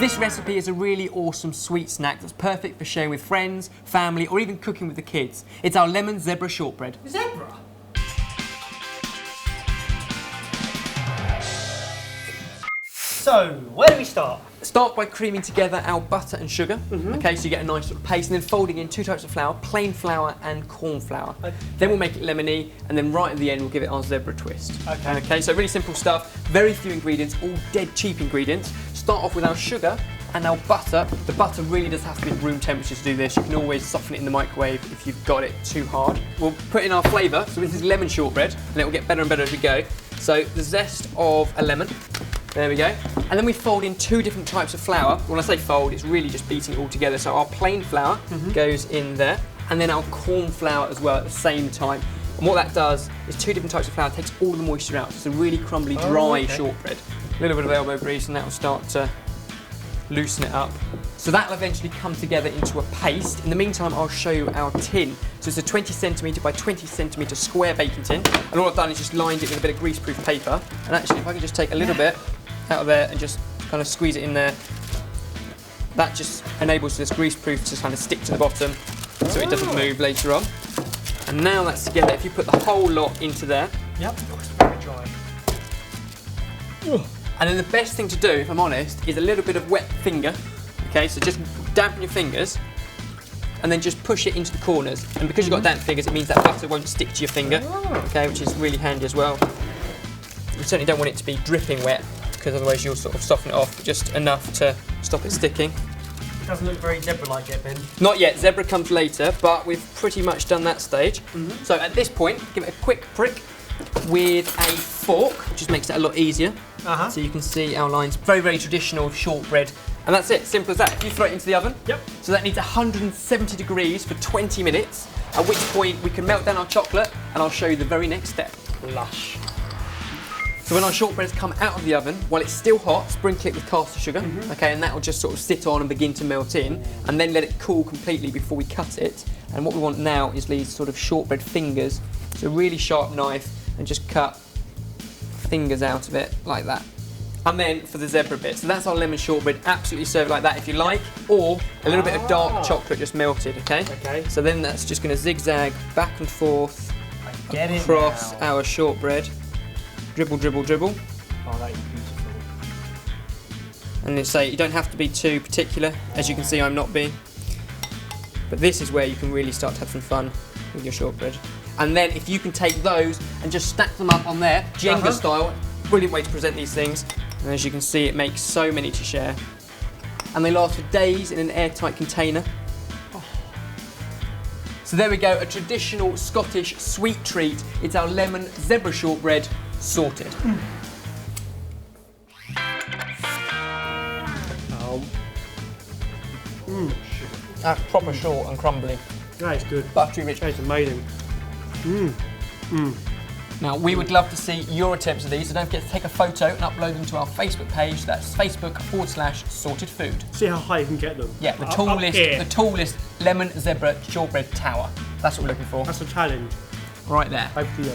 This recipe is a really awesome sweet snack that's perfect for sharing with friends, family, or even cooking with the kids. It's our lemon zebra shortbread. Zebra? So, where do we start? Start by creaming together our butter and sugar. Okay, so you get a nice sort of paste, and then folding in 2 types of flour, plain flour and corn flour. Okay. Then we'll make it lemony, and then right at the end we'll give it our zebra twist. Okay. Okay, so really simple stuff, very few ingredients, all dead cheap ingredients. Start off with our sugar and our butter. The butter really does have to be room temperature to do this. You can always soften it in the microwave if you've got it too hard. We'll put in our flavour, so this is lemon shortbread, and it will get better and better as we go. So the zest of a lemon. There we go. And then we fold in 2 different types of flour. When I say fold, it's really just beating it all together. So our plain flour goes in there, and then our corn flour as well at the same time. And what that does is 2 different types of flour, takes all the moisture out. So it's a really crumbly, dry shortbread. A little bit of elbow grease, and that will start to loosen it up. So that will eventually come together into a paste. In the meantime, I'll show you our tin. So it's a 20cm by 20cm square baking tin. And all I've done is just lined it with a bit of greaseproof paper. And actually, if I can just take a little bit out of there and just kind of squeeze it in there, that just enables this greaseproof to kind of stick to the bottom so it doesn't move later on. And now that's together, if you put the whole lot into there. Yep, it's very dry. And then the best thing to do, if I'm honest, is a little bit of wet finger. Okay, so just dampen your fingers and then just push it into the corners. And because you've got damp fingers, it means that butter won't stick to your finger. Okay, which is really handy as well. You certainly don't want it to be dripping wet, because otherwise you'll sort of soften it off, but just enough to stop it sticking. It doesn't look very zebra-like yet, Ben. Not yet, zebra comes later, but we've pretty much done that stage. So at this point, give it a quick prick with a fork, which just makes it a lot easier. So you can see our lines. Very, very traditional shortbread. And that's it, simple as that. If you throw it into the oven, so that needs 170 degrees for 20 minutes, at which point we can melt down our chocolate, and I'll show you the very next step. Lush. So when our shortbreads come out of the oven, while it's still hot, sprinkle it with caster sugar, okay, and that will just sort of sit on and begin to melt in, and then let it cool completely before we cut it. And what we want now is these sort of shortbread fingers, so a really sharp knife, and just cut fingers out of it like that. And then for the zebra bit, so that's our lemon shortbread. Absolutely serve it like that if you like, or a little bit of dark chocolate just melted, okay? Okay. So then that's just going to zigzag back and forth Get it across now. our shortbread. Dribble, dribble, dribble. Oh, that is beautiful. And then say you don't have to be too particular. As you can see, I'm not being. But this is where you can really start to have some fun with your shortbread. And then if you can take those and just stack them up on there, Jenga style, brilliant way to present these things. And as you can see, it makes so many to share. And they last for days in an airtight container. So there we go, a traditional Scottish sweet treat. It's our lemon zebra shortbread sorted. That's proper short and crumbly. That is good. Buttery rich. That is amazing. Now, we would love to see your attempts of these, so don't forget to take a photo and upload them to our Facebook page. That's Facebook.com/sorted food. See how high you can get them. Yeah, the Up tallest lemon zebra shortbread tower. That's what we're looking for. That's a challenge. Right there. Over to you.